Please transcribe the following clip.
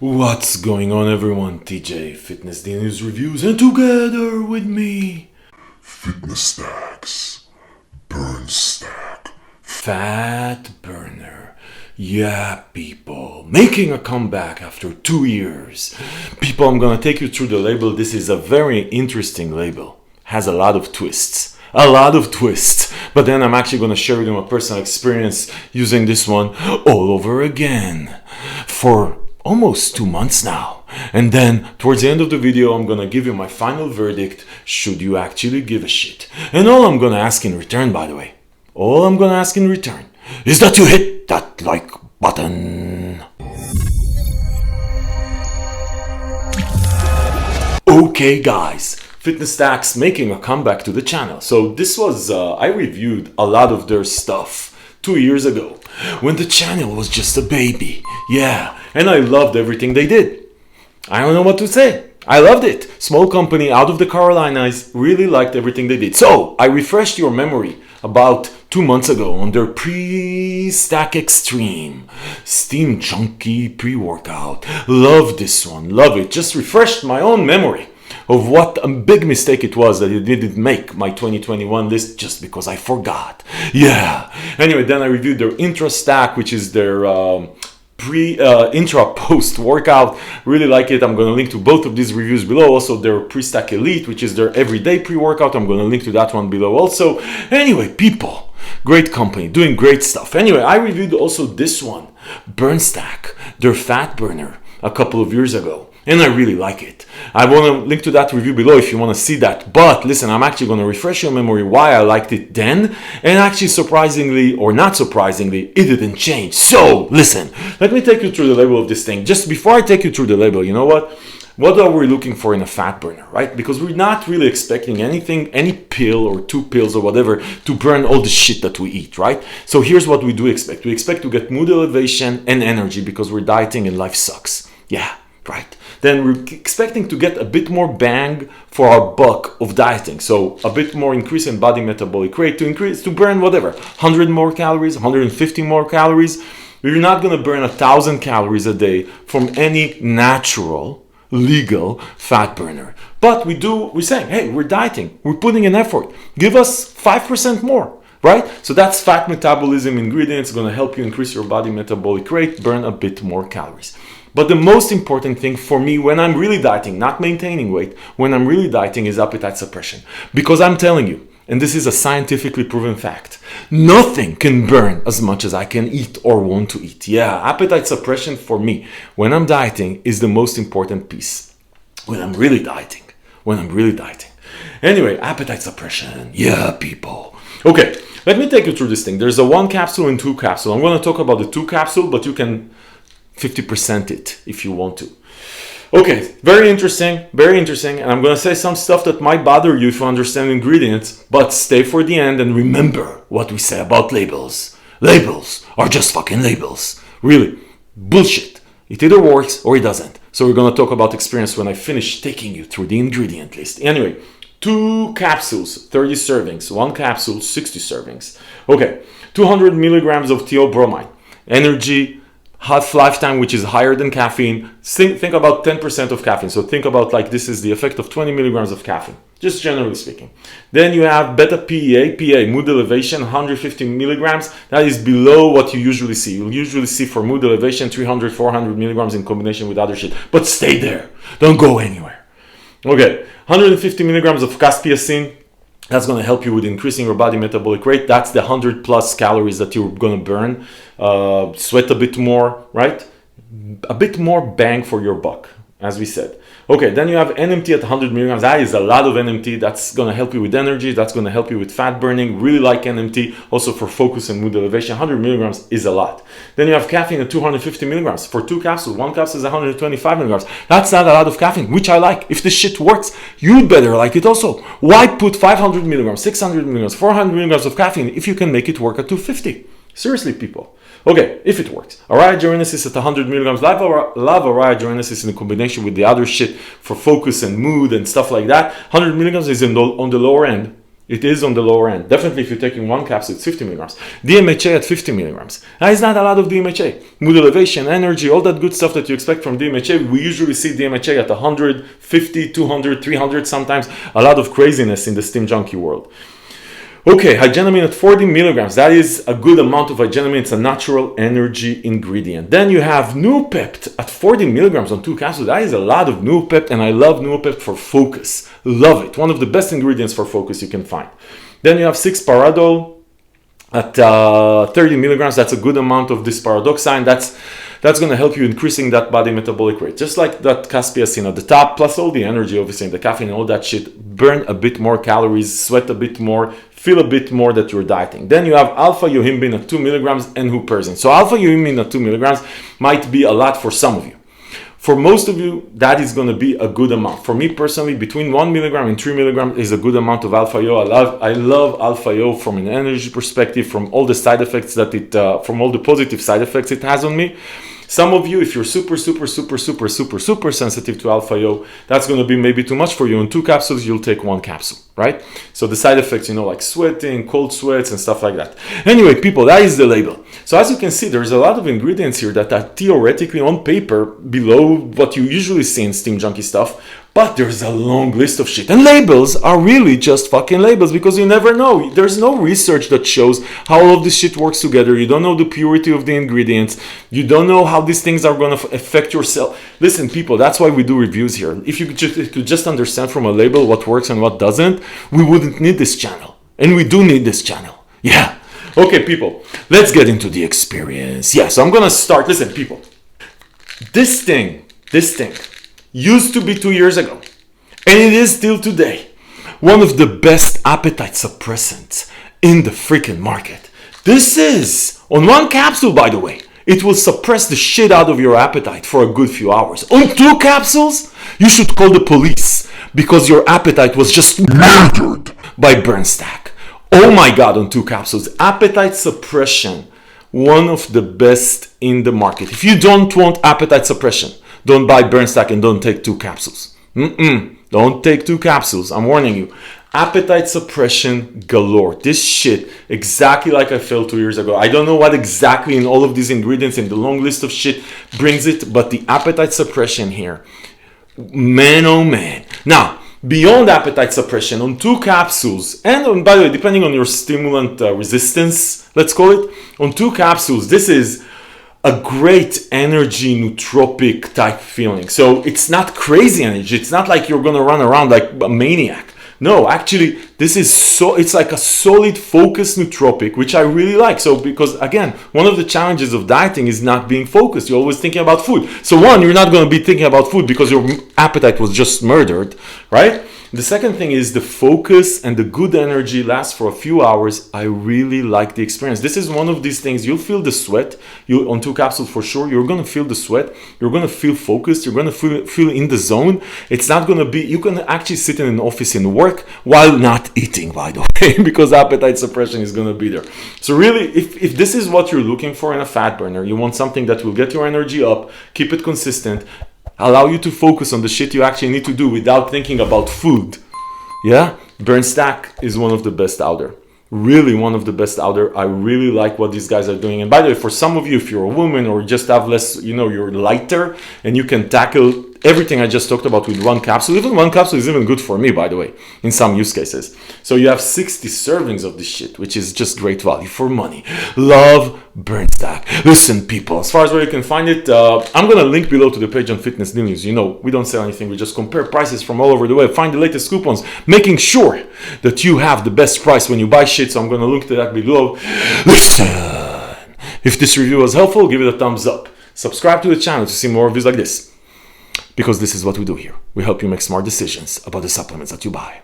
What's going on, everyone? TJ, Fitness Day News Reviews, and together with me, Fitness Stacks, Burn Stack, Fat Burner. Yeah, people, making a comeback after 2 years. People, I'm gonna take you through the label. This is a very interesting label. Has a lot of twists. But then I'm actually gonna share with you my personal experience using this one all over again for almost 2 months now. And then towards the end of the video, I'm gonna give you my final verdict, should you actually give a shit. And all I'm gonna ask in return, by the way, is that you hit that like button. Okay guys, Fitness Stacks making a comeback to the channel. So this was, I reviewed a lot of their stuff 2 years ago when the channel was just a baby. Yeah, and I loved everything they did. I don't know what to say. I loved it. Small company out of the Carolinas, really liked everything they did. So I refreshed your memory about 2 months ago on their Pre-Stack Extreme Steam Chunky Pre-Workout. Love this one, love it. Just refreshed my own memory of what a big mistake it was that it didn't make my 2021 list just because I forgot. Yeah. Anyway, then I reviewed their Intra Stack, which is their intra post workout. Really like it. I'm going to link to both of these reviews below. Also their Pre-Stack Elite, which is their everyday pre-workout. I'm going to link to that one below also. Anyway, people, great company, doing great stuff. Anyway, I reviewed also this one, Burn Stack, their fat burner, a couple of years ago. And I really like it. I want to link to that review below if you want to see that. But listen, I'm actually going to refresh your memory why I liked it then. And actually, surprisingly or not surprisingly, it didn't change. So listen, let me take you through the label of this thing. Just before I take you through the label, you know what? What are we looking for in a fat burner, right? Because we're not really expecting anything, any pill or 2 pills or whatever to burn all the shit that we eat, right? So here's what we do expect. We expect to get mood elevation and energy because we're dieting and life sucks. Yeah, right. Then we're expecting to get a bit more bang for our buck of dieting. So a bit more increase in body metabolic rate to burn whatever, 100 more calories, 150 more calories. We're not going to burn 1,000 calories a day from any natural, legal fat burner. But we're saying, hey, we're dieting, we're putting in effort. Give us 5% more, right? So that's fat metabolism ingredients, going to help you increase your body metabolic rate, burn a bit more calories. But the most important thing for me when I'm really dieting, not maintaining weight, when I'm really dieting is appetite suppression. Because I'm telling you, and this is a scientifically proven fact, nothing can burn as much as I can eat or want to eat. Yeah, appetite suppression for me when I'm dieting is the most important piece. When I'm really dieting. Anyway, appetite suppression. Yeah, people. Okay, let me take you through this thing. There's a 1 capsule and 2 capsule. I'm going to talk about the 2 capsule, but you can 50% it if you want to. Okay, very interesting, and I'm going to say some stuff that might bother you if you understand ingredients, but stay for the end and remember what we say about labels. Labels are just fucking labels. Really, bullshit. It either works or it doesn't. So we're going to talk about experience when I finish taking you through the ingredient list. Anyway, 2 capsules, 30 servings, 1 capsule, 60 servings. Okay, 200 milligrams of theobromine, energy, half lifetime, which is higher than caffeine. Think about 10% of caffeine. So think about like this is the effect of 20 milligrams of caffeine, just generally speaking. Then you have beta PEA, mood elevation, 150 milligrams. That is below what you usually see. You'll usually see for mood elevation 300, 400 milligrams in combination with other shit. But stay there. Don't go anywhere. Okay, 150 milligrams of caspeiacine. That's going to help you with increasing your body metabolic rate. That's the 100 plus calories that you're going to burn. Sweat a bit more, right? A bit more bang for your buck, as we said. Okay, then you have NMT at 100 milligrams. That is a lot of NMT. That's going to help you with energy. That's going to help you with fat burning. Really like NMT. Also for focus and mood elevation. 100 milligrams is a lot. Then you have caffeine at 250 milligrams. For 2 capsules, 1 capsule is 125 milligrams. That's not a lot of caffeine, which I like. If this shit works, you'd better like it also. Why put 500 milligrams, 600 milligrams, 400 milligrams of caffeine if you can make it work at 250? Seriously, people. Okay, if it works. Araya Genesis at 100 milligrams. Love Araya Genesis in combination with the other shit for focus and mood and stuff like that. 100 milligrams is on the lower end. It is on the lower end. Definitely if you're taking one capsule, it's 50 milligrams. DMHA at 50 milligrams. That is not a lot of DMHA. Mood elevation, energy, all that good stuff that you expect from DMHA. We usually see DMHA at 150, 200, 300 sometimes. A lot of craziness in the steam junkie world. Okay, hygenamine at 40 milligrams. That is a good amount of hygenamine. It's a natural energy ingredient. Then you have Nootropic at 40 milligrams on 2 capsules. That is a lot of Nootropic, and I love Nootropic for focus. Love it. One of the best ingredients for focus you can find. Then you have 6-paradol at 30 milligrams. That's a good amount of this paradoxine. That's going to help you increasing that body metabolic rate. Just like that caspia at the top, plus all the energy, obviously, and the caffeine and all that shit. Burn a bit more calories, sweat a bit more, feel a bit more that you're dieting. Then you have alpha yohimbine at 2 milligrams and huperzine. So alpha yohimbine at 2 milligrams might be a lot for some of you. For most of you, that is going to be a good amount. For me personally, between 1 milligram and 3 milligrams is a good amount of alpha yo. I love alpha yo from an energy perspective, from all the side effects from all the positive side effects it has on me. Some of you, if you're super sensitive to alpha yo, that's going to be maybe too much for you. In 2 capsules, you'll take 1 capsule, right? So the side effects, like sweating, cold sweats, and stuff like that. Anyway, people, that is the label. So as you can see, there's a lot of ingredients here that are theoretically on paper below what you usually see in steam junkie stuff. But there's a long list of shit. And labels are really just fucking labels because you never know. There's no research that shows how all of this shit works together. You don't know the purity of the ingredients. You don't know how these things are going to affect your cell. Listen, people, that's why we do reviews here. If you could just understand from a label what works and what doesn't, we wouldn't need this channel. And we do need this channel. Yeah. Okay, people, let's get into the experience. Yeah, so I'm going to start. Listen, people, this thing used to be 2 years ago, and it is still today, one of the best appetite suppressants in the freaking market. This is, on 1 capsule, by the way, it will suppress the shit out of your appetite for a good few hours. On 2 capsules, you should call the police because your appetite was just murdered by Burnstack. Oh my God, on 2 capsules. Appetite suppression, one of the best in the market. If you don't want appetite suppression, don't buy Burnstack and don't take 2 capsules. Don't take 2 capsules. I'm warning you. Appetite suppression galore. This shit, exactly like I felt 2 years ago. I don't know what exactly in all of these ingredients in the long list of shit brings it, but the appetite suppression here, man oh man. Now, beyond appetite suppression, on 2 capsules, and by the way, depending on your stimulant resistance, let's call it, on 2 capsules, this is a great energy nootropic type feeling. So it's not crazy energy. It's not like you're gonna run around like a maniac. No, actually, this is it's like a solid focused nootropic, which I really like. So because again, one of the challenges of dieting is not being focused. You're always thinking about food. So one, you're not gonna be thinking about food because your appetite was just murdered, right? The second thing is the focus and the good energy lasts for a few hours. I really like the experience. This is one of these things. You'll feel the sweat. On 2 capsules for sure. You're going to feel the sweat. You're going to feel focused. You're going to feel in the zone. It's not going to be, you can actually sit in an office and work while not eating, by the way, because appetite suppression is going to be there. So really, if this is what you're looking for in a fat burner, you want something that will get your energy up, keep it consistent, allow you to focus on the shit you actually need to do without thinking about food. Yeah? Burnstack is one of the best out there. Really one of the best out there. I really like what these guys are doing. And by the way, for some of you, if you're a woman or just have less, you're lighter and you can tackle everything I just talked about with 1 capsule. Even 1 capsule is even good for me, by the way, in some use cases. So you have 60 servings of this shit, which is just great value for money. Love Burnstack. Listen, people, as far as where you can find it, I'm going to link below to the page on Fitness News. We don't sell anything. We just compare prices from all over the web, find the latest coupons, making sure that you have the best price when you buy shit. So I'm going to link to that below. Listen, if this review was helpful, give it a thumbs up. Subscribe to the channel to see more of videos like this. Because this is what we do here. We help you make smart decisions about the supplements that you buy.